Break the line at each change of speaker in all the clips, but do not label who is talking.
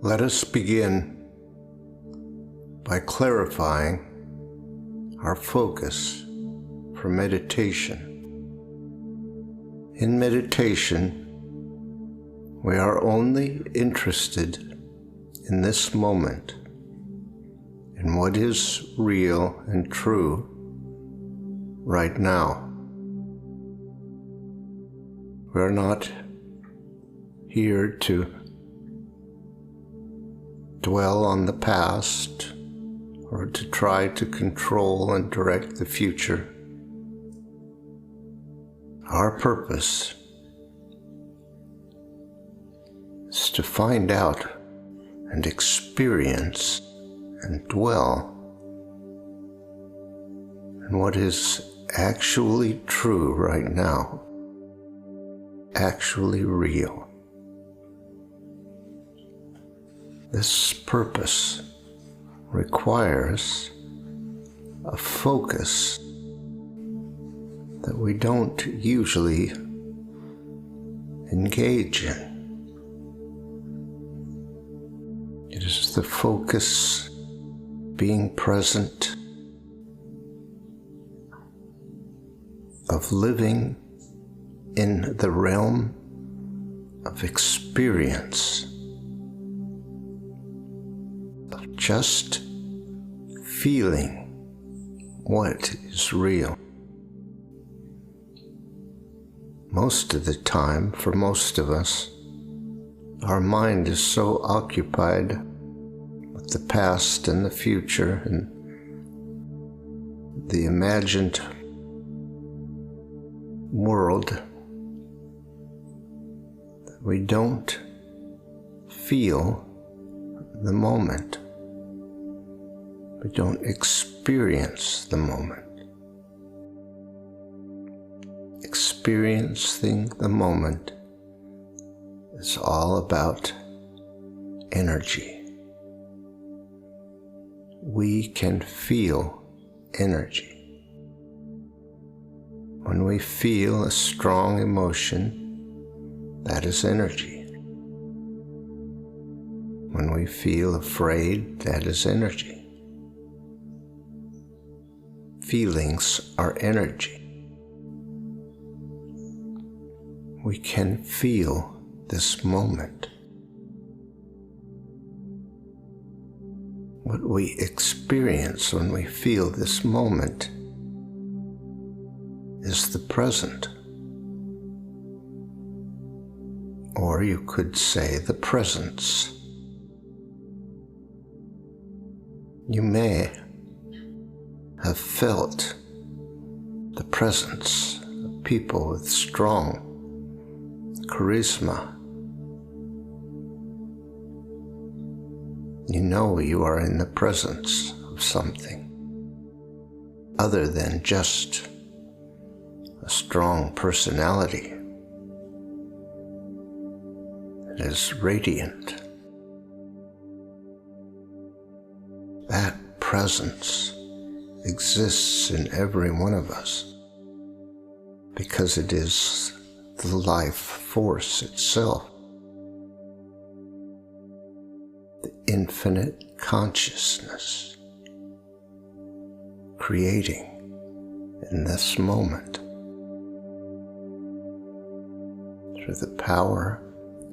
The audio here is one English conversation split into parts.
Let us begin by clarifying our focus for meditation. In meditation, we are only interested in this moment, in what is real and true right now. We are not here to dwell on the past or to try to control and direct the future. Our purpose is to find out and experience and dwell in what is actually true right now, actually real. This purpose requires a focus that we don't usually engage in. It is the focus being present of living in the realm of experience, of just feeling what is real. Most of the time, for most of us, our mind is so occupied with the past and the future and the imagined world that we don't feel the moment. We don't experience the moment. Experiencing the moment is all about energy. We can feel energy. When we feel a strong emotion, that is energy. When we feel afraid, that is energy. Feelings are energy. We can feel this moment. What we experience when we feel this moment is the present. Or you could say the presence. You may have felt the presence of people with strong charisma. You know you are in the presence of something other than just a strong personality that is radiant. That presence exists in every one of us because it is the life force itself, the infinite consciousness creating in this moment through the power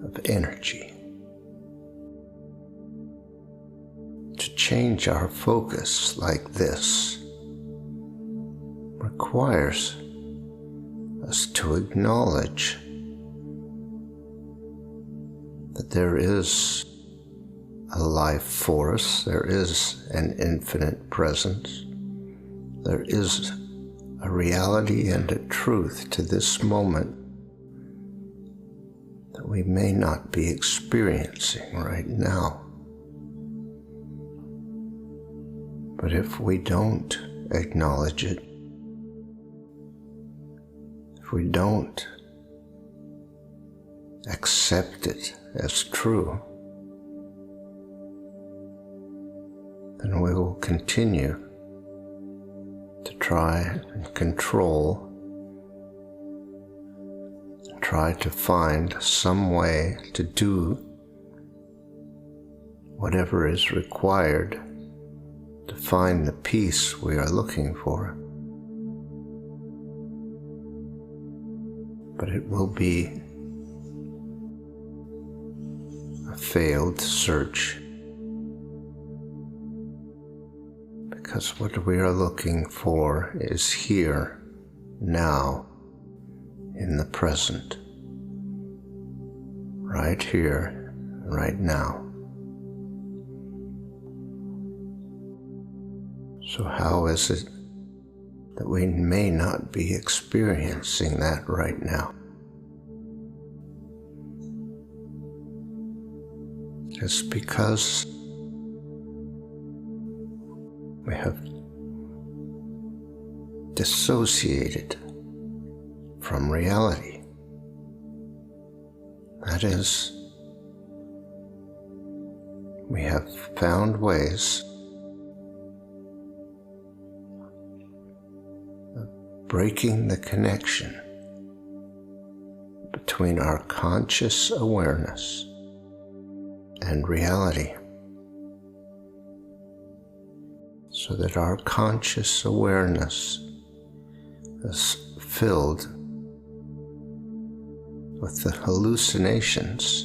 of energy. To change our focus like this requires us to acknowledge that there is a life force, there is an infinite presence, there is a reality and a truth to this moment that we may not be experiencing right now. But if we don't acknowledge it, if we don't accept it as true, then we will continue to try and control, try to find some way to do whatever is required to find the peace we are looking for. But it will be a failed search, because what we are looking for is here, now, in the present, right here, right now. So how is it that we may not be experiencing that right now? Just because we have dissociated from reality. That is, we have found ways of breaking the connection between our conscious awareness and reality, so that our conscious awareness is filled with the hallucinations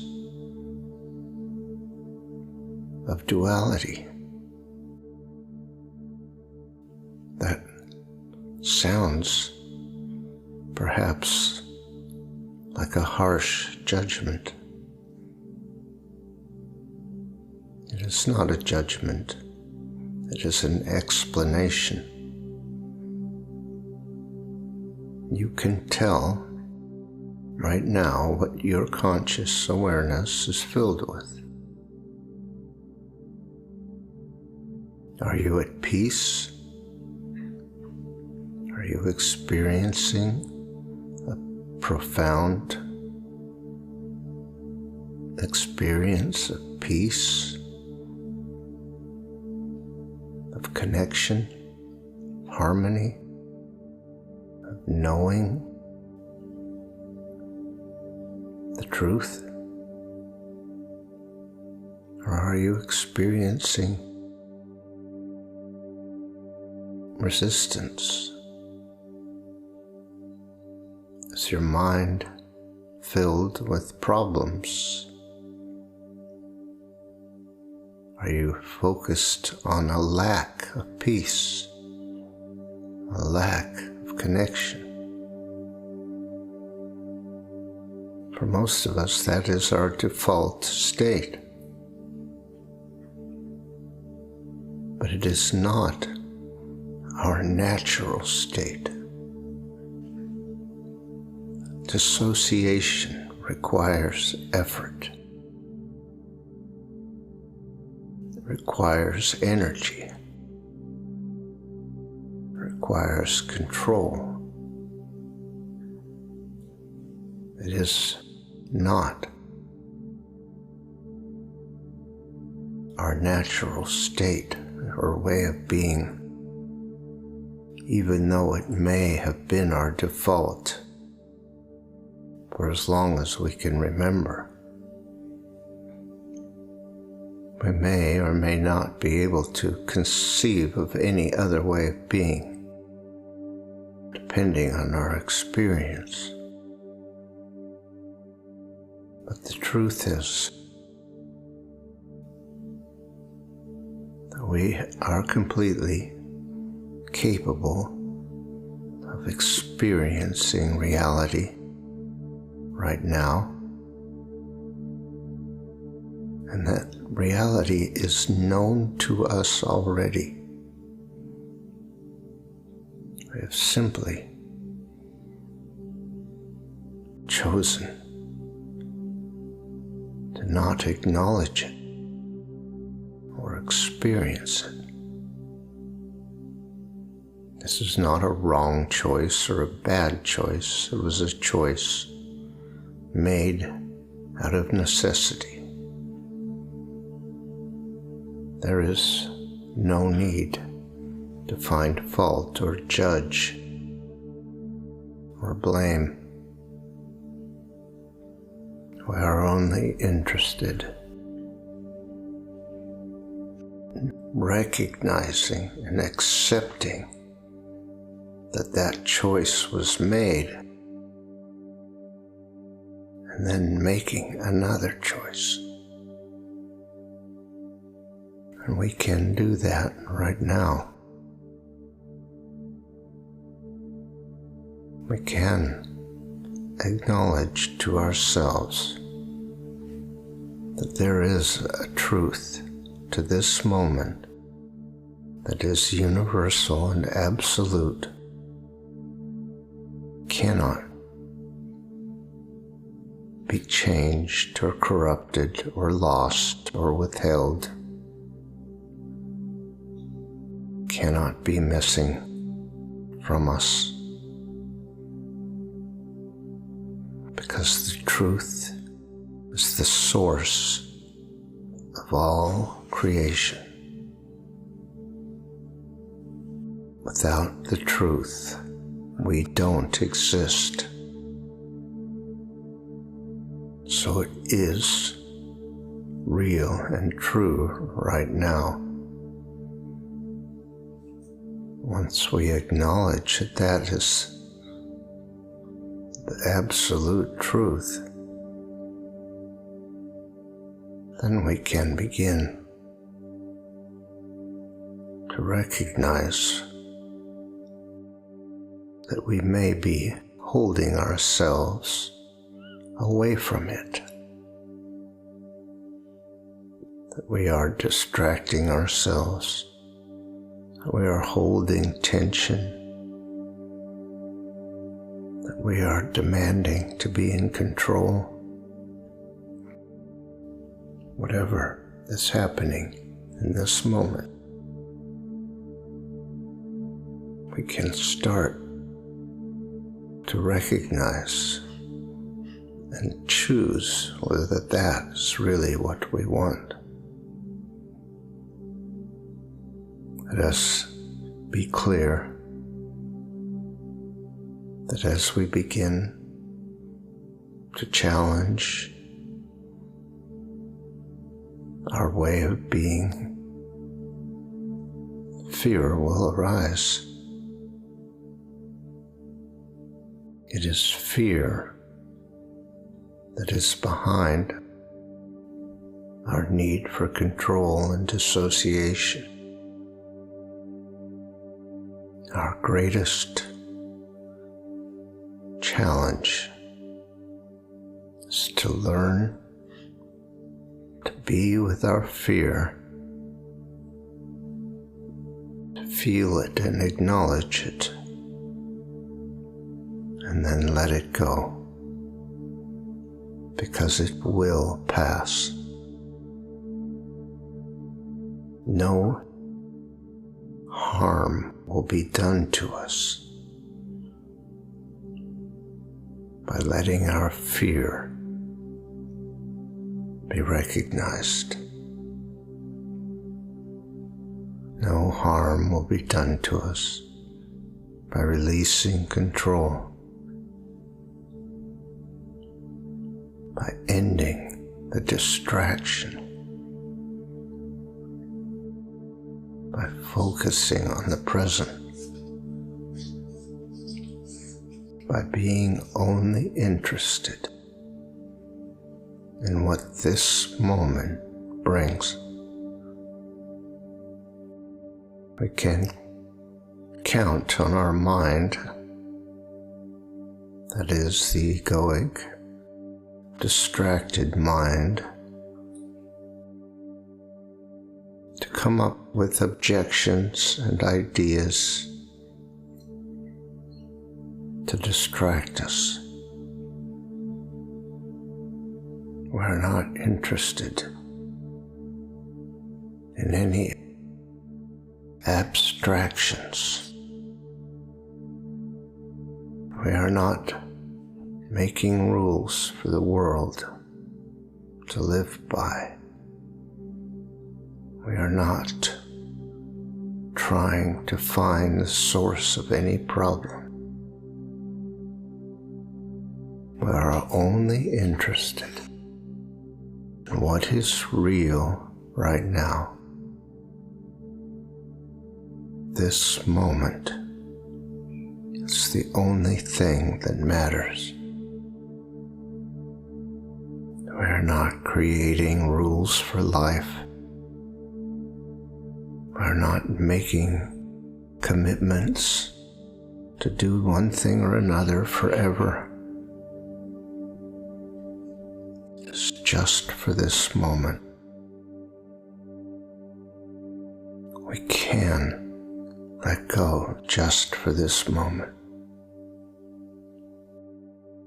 of duality. That sounds perhaps like a harsh judgment. It is not a judgment, it is an explanation. You can tell right now what your conscious awareness is filled with. Are you at peace? Are you experiencing a profound experience of peace, of connection, harmony, of knowing the truth? Or are you experiencing resistance? Is your mind filled with problems? Are you focused on a lack of peace, a lack of connection? For most of us, that is our default state. But it is not our natural state. Dissociation requires effort. It requires energy. It requires control. It is not our natural state or way of being, even though it may have been our default for as long as we can remember. We may or may not be able to conceive of any other way of being, depending on our experience. But the truth is that we are completely capable of experiencing reality right now, and that reality is known to us already. We have simply chosen to not acknowledge it or experience it. This is not a wrong choice or a bad choice. It was a choice made out of necessity. There is no need to find fault or judge or blame. We are only interested recognizing and accepting that that choice was made, and then making another choice. And we can do that right now. We can acknowledge to ourselves that there is a truth to this moment that is universal and absolute, cannot be changed or corrupted or lost or withheld, cannot be missing from us, because the truth is the source of all creation. Without the truth, we don't exist. So it is real and true right now. Once we acknowledge that that is the absolute truth, then we can begin to recognize that we may be holding ourselves away from it, that we are distracting ourselves, that we are holding tension, that we are demanding to be in control. Whatever is happening in this moment, we can start to recognize and choose whether that is really what we want. Let us be clear that as we begin to challenge our way of being, fear will arise. It is fear that is behind our need for control and dissociation. Our greatest challenge is to learn to be with our fear, to feel it and acknowledge it, and then let it go, because it will pass. No harm will be done to us by letting our fear be recognized. No harm will be done to us by releasing control, by ending the distraction, by focusing on the present, by being only interested in what this moment brings. We can count on our mind, that is the egoic, distracted mind, to come up with objections and ideas to distract us. We're not interested in any abstractions. We are not making rules for the world to live by. We are not trying to find the source of any problem. We are only interested in what is real right now. this moment. It's the only thing that matters. We're not creating rules for life. We're not making commitments to do one thing or another forever. It's just for this moment. We can let go just for this moment.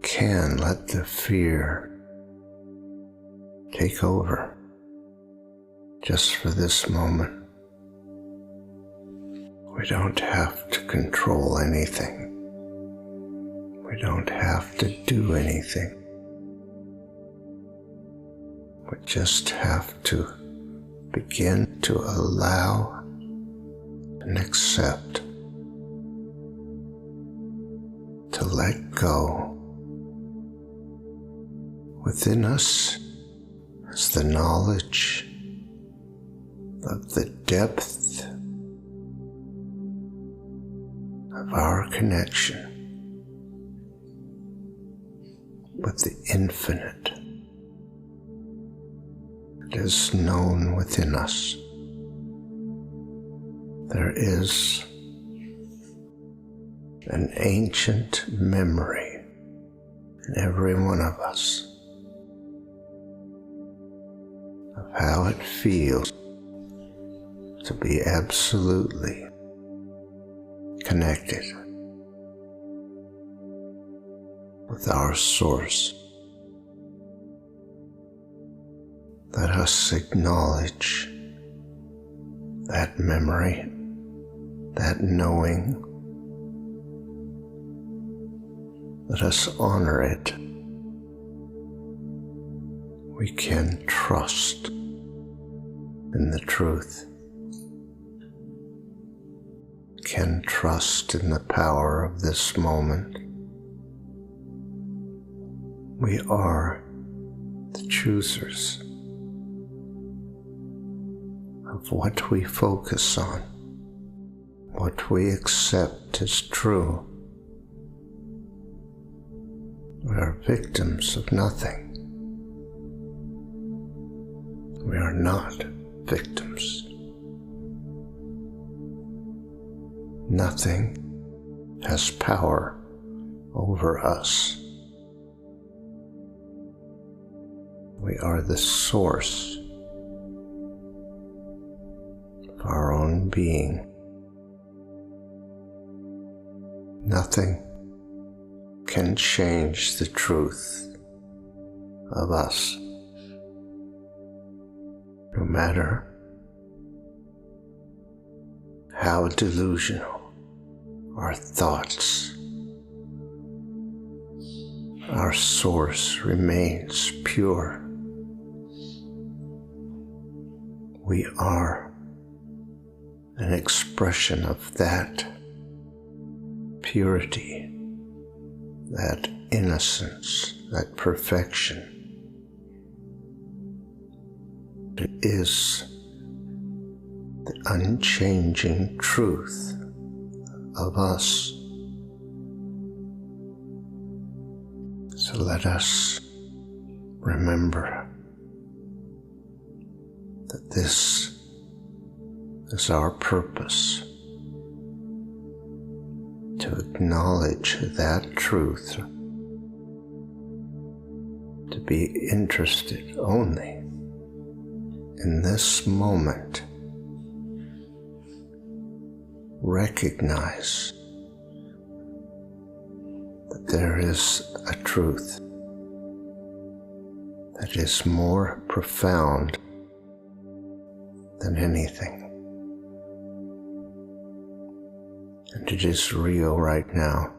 Can let the fear take over just for this moment. We don't have to control anything. We don't have to do anything. We just have to begin to allow and accept, to let go. Within us is the knowledge of the depth of our connection with the infinite that is known within us. There is an ancient memory in every one of us of how it feels to be absolutely connected with our source. Let us acknowledge that memory, that knowing. Let us honor it. We can trust in the truth. Can trust in the power of this moment. We are the choosers of what we focus on, what we accept as true. We are victims of nothing. We are not victims. Nothing has power over us. We are the source of our own being. Nothing can change the truth of us, no matter how delusional our thoughts. Our source remains pure. We are an expression of that purity, that innocence, that perfection. It is the unchanging truth of us. So let us remember that this is our purpose, to acknowledge that truth, to be interested only in this moment. Recognize that there is a truth that is more profound than anything. And it is real right now.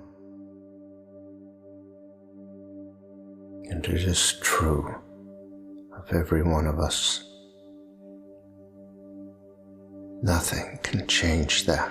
And it is true of every one of us. Nothing can change that.